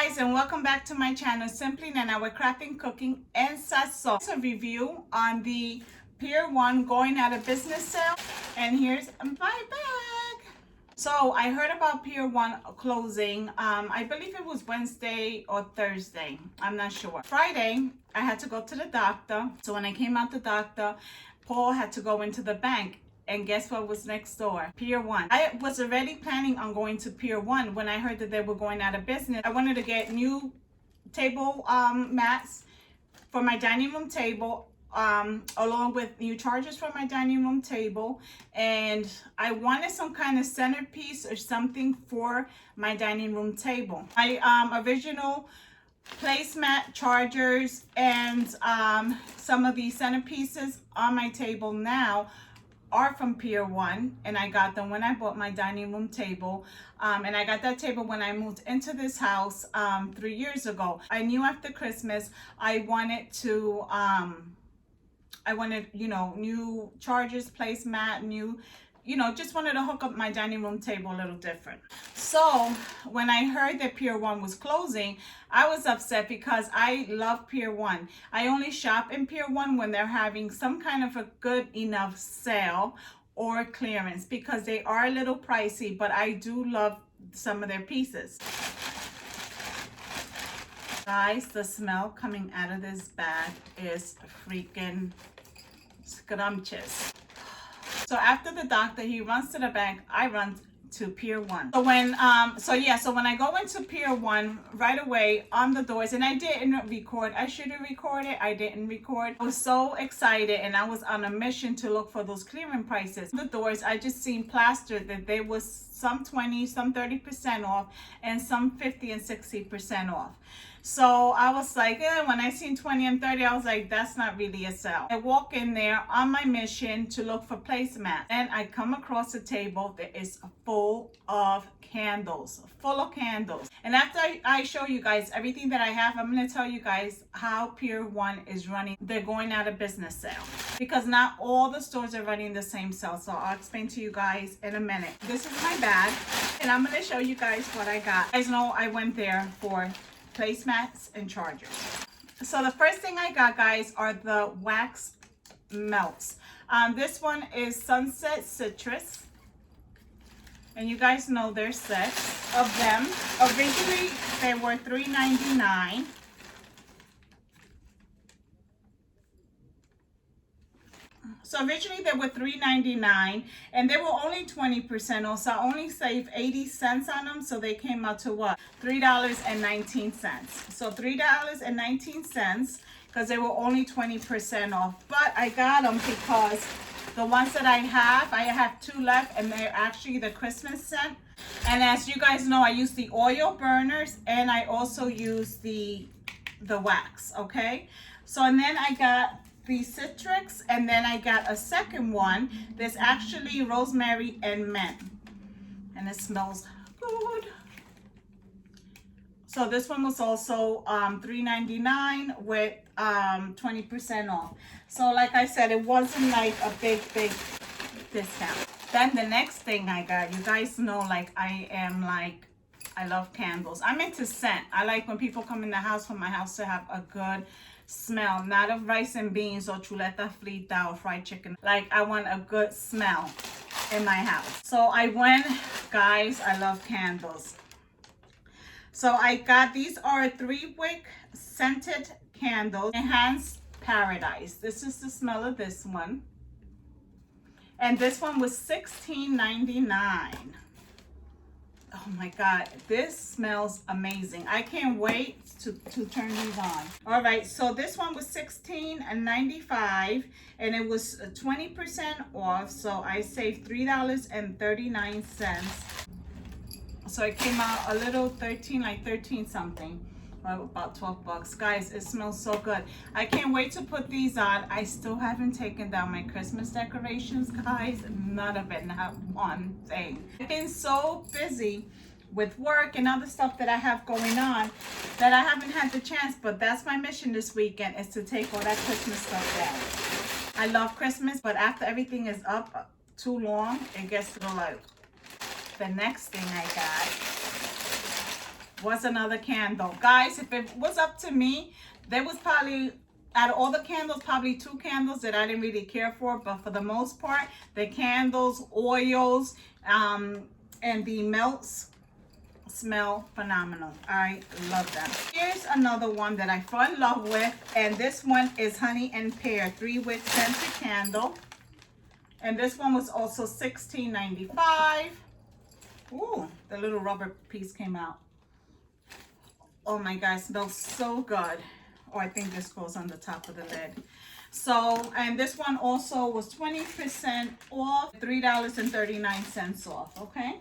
guys, and welcome back to my channel, Simply Nana with Crafting, Cooking, and Sazon. It's a review on the Pier 1 going out of business sale, and here's my bag. So I heard about Pier 1 closing, I believe it was Wednesday or Thursday, I'm not sure. Friday, I had to go to the doctor. So when I came out the doctor, Paul had to go into the bank. And guess what was next door? Pier 1. I was already planning on going to Pier 1 when I heard that they were going out of business. I wanted to get new table mats for my dining room table, along with new chargers for my dining room table. And I wanted some kind of centerpiece or something for my dining room table. My original placemat, chargers, and some of these centerpieces on my table now are from Pier 1, and I got them when I bought my dining room table, and I got that table when I moved into this house 3 years ago. I knew after Christmas I wanted to new chargers, placemat, new, just wanted to hook up my dining room table a little different. So when I heard that Pier 1 was closing, I was upset because I love Pier 1. I only shop in Pier 1 when they're having some kind of a good enough sale or clearance, because they are a little pricey, but I do love some of their pieces. Guys, the smell coming out of this bag is freaking scrumptious. So after the doctor, he runs to the bank, I run to Pier 1. So when I go into Pier 1 right away on the doors, and I didn't record. I should have recorded. I didn't record. I was so excited, and I was on a mission to look for those clearance prices. The doors, I just seen plastered that there was some 20, some 30% off, and some 50 and 60% off. So I was like, when I seen 20 and 30, I was like, that's not really a sale. I walk in there on my mission to look for placemats, and I come across a table that is full of candles, And after I show you guys everything that I have, I'm going to tell you guys how Pier 1 is running. They're going out of business sale, because not all the stores are running the same sale. So I'll explain to you guys in a minute. This is my bag, and I'm going to show you guys what I got. You guys know I went there for placemats and chargers. So the first thing I got, guys, are the wax melts. This one is Sunset Citrus, and you guys know there's sets of them. Originally they were $3.99. So originally they were $3.99, and they were only 20% off, so I only saved 80 cents on them. So they came out to what? $3.19. So $3.19, because they were only 20% off. But I got them because the ones that I have 2 left, and they're actually the Christmas scent. And as you guys know, I use the oil burners, and I also use the wax, okay? So, and then I got the citrus, and then I got a second one that's actually rosemary and mint, and it smells good. So this one was also $3.99 with 20% off. So like I said, it wasn't like a big discount. Then the next thing I got, you guys know, I love candles. I'm into scent. I like when people come in the house, for my house to have a good smell, not of rice and beans or chuleta frita or fried chicken. Like, I want a good smell in my house. So I went, guys, I love candles. So I got, these are 3-wick scented candles, Enhanced Paradise. This is the smell of this one. And this one was $16.99. Oh my God, this smells amazing. I can't wait to turn these on. All right, so this one was $16.95, and it was 20% off. So I saved $3.39. So it came out a little 13 something, or about 12 bucks. Guys, it smells so good. I can't wait to put these on. I still haven't taken down my Christmas decorations, guys. None of it, not one thing. I've been so busy with work and other stuff that I have going on that I haven't had the chance, but that's my mission this weekend, is to take all that Christmas stuff down. I love Christmas, but after everything is up too long, it gets to the light. The next thing I got was another candle. Guys, if it was up to me, there was probably, out of all the candles, probably 2 candles that I didn't really care for, but for the most part, the candles, oils, and the melts smell phenomenal. I love them. Here's another one that I fell in love with, and this one is Honey and Pear 3-wick scented candle, and this one was also $16.95. Ooh, the little rubber piece came out. Oh my God, it smells so good. Oh, I think this goes on the top of the lid. So, and this one also was 20% off, $3.39 off, okay?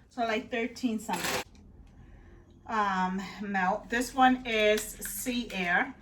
So like 13 something. Melt. This one is Sea Air.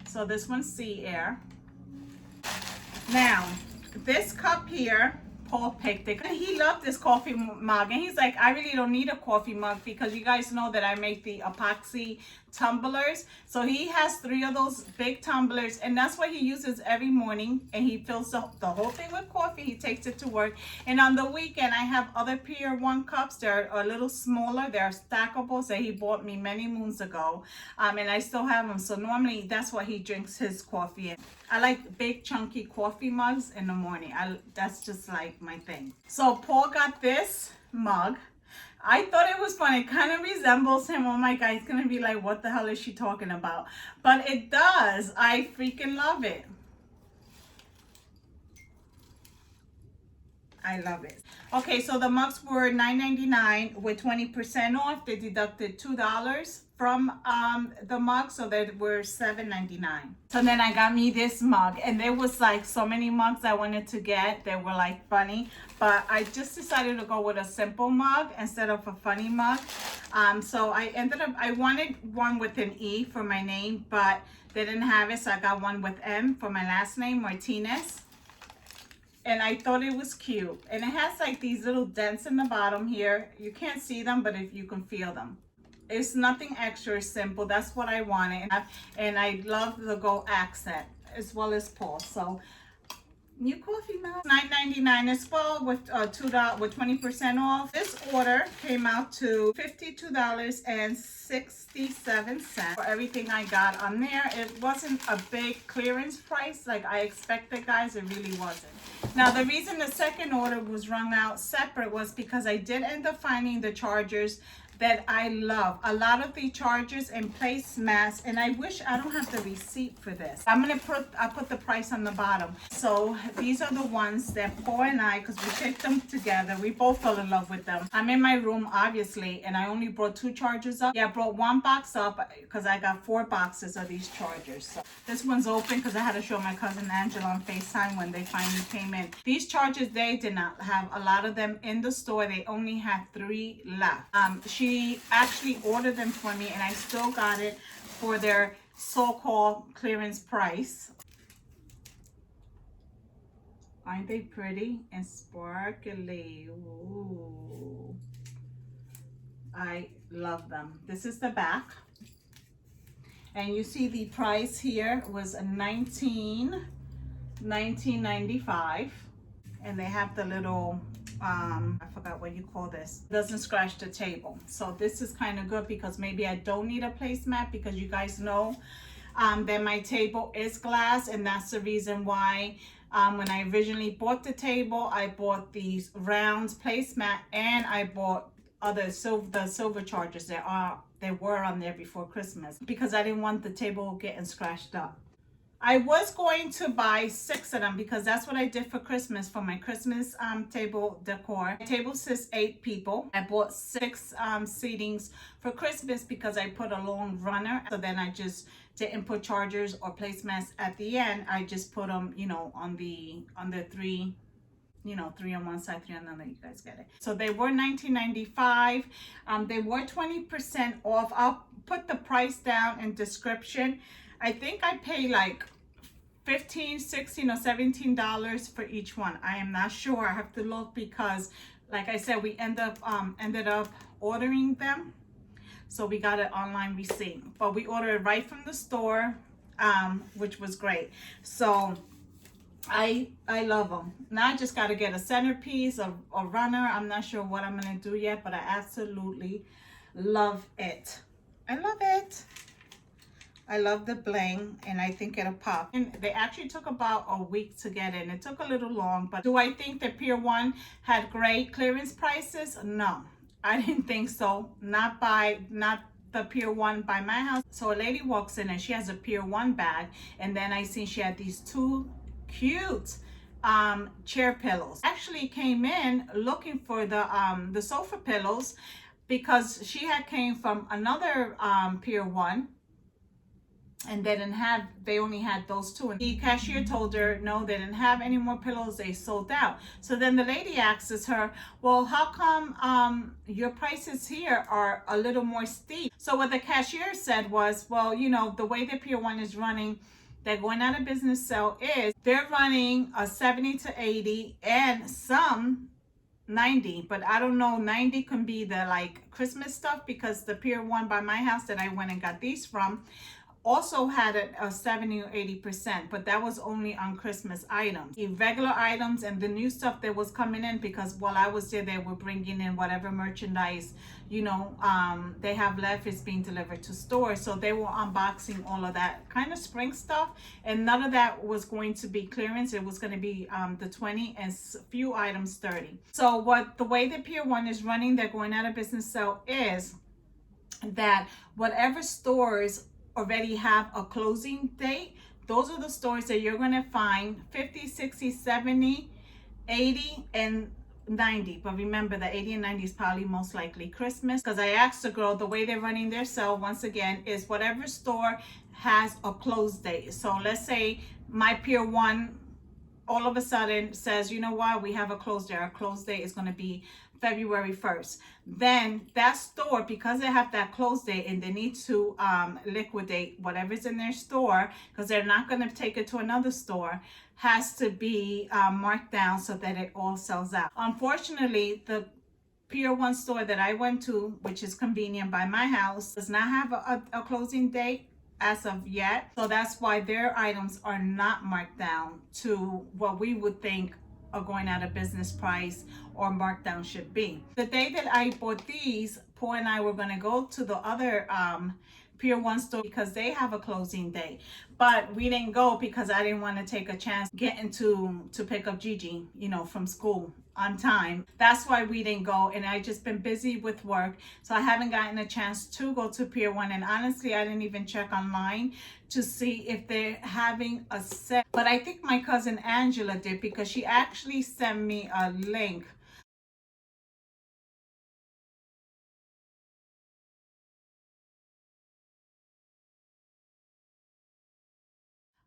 So this one's Sea Air. Now, this cup here, Paul picked it. He loved this coffee mug, and he's like, I really don't need a coffee mug because you guys know that I make the epoxy tumblers. So he has 3 of those big tumblers, and that's what he uses every morning, and he fills the whole thing with coffee. He takes it to work, and on the weekend I have other Pier 1 cups. They're a little smaller. They're stackables that he bought me many moons ago, and I still have them. So normally that's what he drinks his coffee in. I like big chunky coffee mugs in the morning. That's just like my thing. So Paul got this mug. I thought it was fun. It kind of resembles him. Oh my God, he's gonna be like, what the hell is she talking about? But it does. I freaking love it. I love it. Okay, so the mugs were $9.99 with 20% off. They deducted $2 from the mug, so they were $7.99. So then I got me this mug, and there was like so many mugs I wanted to get. They were like funny, but I just decided to go with a simple mug instead of a funny mug. So I wanted one with an E for my name, but they didn't have it, so I got one with M for my last name, Martinez. And I thought it was cute. And it has like these little dents in the bottom here. You can't see them, but if you can feel them. It's nothing extra, it's simple. That's what I wanted. And I love the gold accent as well as Paul. So new coffee mug, $9.99 as well with $2 with 20% off. This order came out to $52.67 for everything I got on there. It wasn't a big clearance price like I expected, guys. It really wasn't. Now the reason the second order was rung out separate was because I did end up finding the chargers that I love. A lot of the chargers and placemats, and I wish I don't have the receipt for this. I put the price on the bottom. So these are the ones that Paul and I, because we picked them together, we both fell in love with them. I'm in my room obviously, and I only brought 2 chargers up. Yeah, I brought 1 box up because I got 4 boxes of these chargers. So this one's open because I had to show my cousin Angela on FaceTime when they finally came in. These chargers, they did not have a lot of them in the store. They only had 3 left. She actually ordered them for me, and I still got it for their so-called clearance price. Aren't they pretty and sparkly? Ooh. I love them. This is the back, and you see the price here was $19.95, and they have the little I forgot what you call this. It doesn't scratch the table. So this is kind of good because maybe I don't need a placemat, because you guys know that my table is glass, and that's the reason why when I originally bought the table, I bought these round placemat, and I bought the silver chargers that were on there before Christmas, because I didn't want the table getting scratched up. I was going to buy 6 of them because that's what I did for Christmas, for my Christmas table decor. My table says 8 people. I bought 6 seatings for Christmas because I put a long runner. So then I just didn't put chargers or placemats at the end. I just put them, you know, on the 3, you know, 3 on one side, 3 on the other. You guys get it. So they were $19.95. They were 20% off. I'll put the price down in description. I think I pay like $15, $16, or $17 for each one. I am not sure. I have to look because, like I said, we ended up ordering them. So we got an online receipt, but we ordered it right from the store, which was great. So I love them. Now I just got to get a centerpiece, a runner. I'm not sure what I'm going to do yet, but I absolutely love it. I love it. I love the bling, and I think it'll pop. And they actually took about a week to get in. It took a little long, but do I think that Pier 1 had great clearance prices? No, I didn't think so. Not the Pier 1 by my house. So a lady walks in and she has a Pier 1 bag, and then I see she had these two cute chair pillows. Actually came in looking for the sofa pillows because she had came from another Pier 1, and they only had those two, and the cashier told her no, they didn't have any more pillows, they sold out. So then the lady asks her, well, how come your prices here are a little more steep? So what the cashier said was, well, you know, the way the Pier 1 is running, they're going out of business, so is they're running a 70 to 80 and some 90, but I don't know, 90 can be the like Christmas stuff, because the Pier 1 by my house that I went and got these from also had a 70 or 80%, but that was only on Christmas items. The regular items and the new stuff that was coming in, because while I was there, they were bringing in whatever merchandise, you know, they have left is being delivered to stores. So they were unboxing all of that kind of spring stuff, and none of that was going to be clearance. It was going to be the 20 and few items 30. So what the way that Pier 1 is running, they're going out of business, so is that whatever stores already have a closing date, those are the stores that you're going to find 50, 60, 70, 80, and 90. But remember, the 80 and 90 is probably most likely Christmas, because I asked the girl, the way they're running their sale once again is whatever store has a close date. So let's say my Pier 1 all of a sudden says, you know what, we have a close date. Our close date is going to be February 1st. Then that store, because they have that close date and they need to liquidate whatever's in their store, because they're not going to take it to another store, has to be marked down so that it all sells out. Unfortunately, the Pier 1 store that I went to, which is convenient by my house, does not have a closing date as of yet. So that's why their items are not marked down to what we would think are going out of business price or markdown should be. The day that I bought these, Paul and I were going to go to the other Pier 1 store because they have a closing date, but we didn't go because I didn't want to take a chance getting to pick up Gigi, you know, from school on time. That's why we didn't go, and I just been busy with work, so I haven't gotten a chance to go to Pier 1. And honestly, I didn't even check online to see if they're having a set, but I think my cousin Angela did, because she actually sent me a link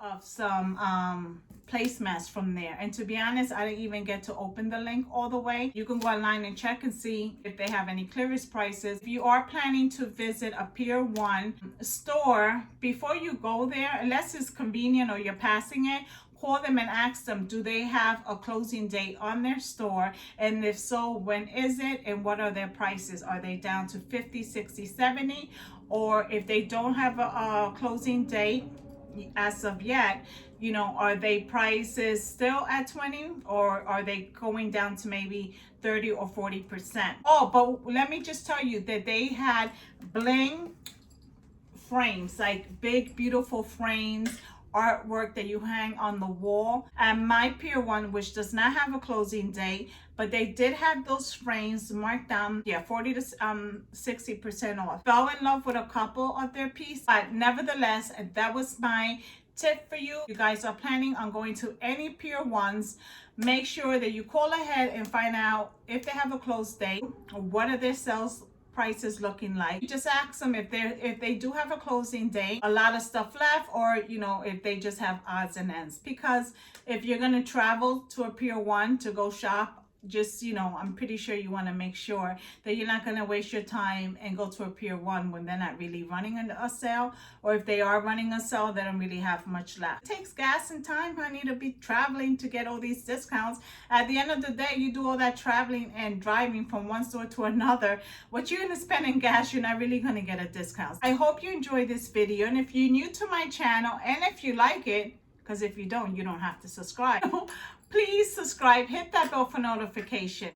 of some placemats from there. And to be honest, I didn't even get to open the link all the way. You can go online and check and see if they have any clearance prices. If you are planning to visit a Pier 1 store, before you go there, unless it's convenient or you're passing it, call them and ask them, do they have a closing date on their store? And if so, when is it? And what are their prices? Are they down to 50, 60, 70? Or if they don't have a closing date as of yet, you know, are they prices still at 20, or are they going down to maybe 30 or 40%? Oh, but let me just tell you that they had bling frames, like big beautiful frames, artwork that you hang on the wall. And my Pier 1, which does not have a closing date, but they did have those frames marked down, 40 to 60% off. Fell in love with a couple of their pieces, but nevertheless, that was my tip for you. You guys are planning on going to any Pier 1s, make sure that you call ahead and find out if they have a close date, or what are their sales prices looking like. You just ask them if they do have a closing date, a lot of stuff left, or you know, if they just have odds and ends. Because if you're going to travel to a Pier 1 to go shop, just, you know, I'm pretty sure you want to make sure that you're not going to waste your time and go to a Pier 1 when they're not really running a sale, or if they are running a sale, they don't really have much left. It takes gas and time, honey, to be traveling to get all these discounts. At the end of the day, you do all that traveling and driving from one store to another, what you're going to spend in gas, you're not really going to get a discount. I hope you enjoyed this video, and if you're new to my channel and if you like it, because if you don't have to subscribe. Please subscribe, hit that bell for notification.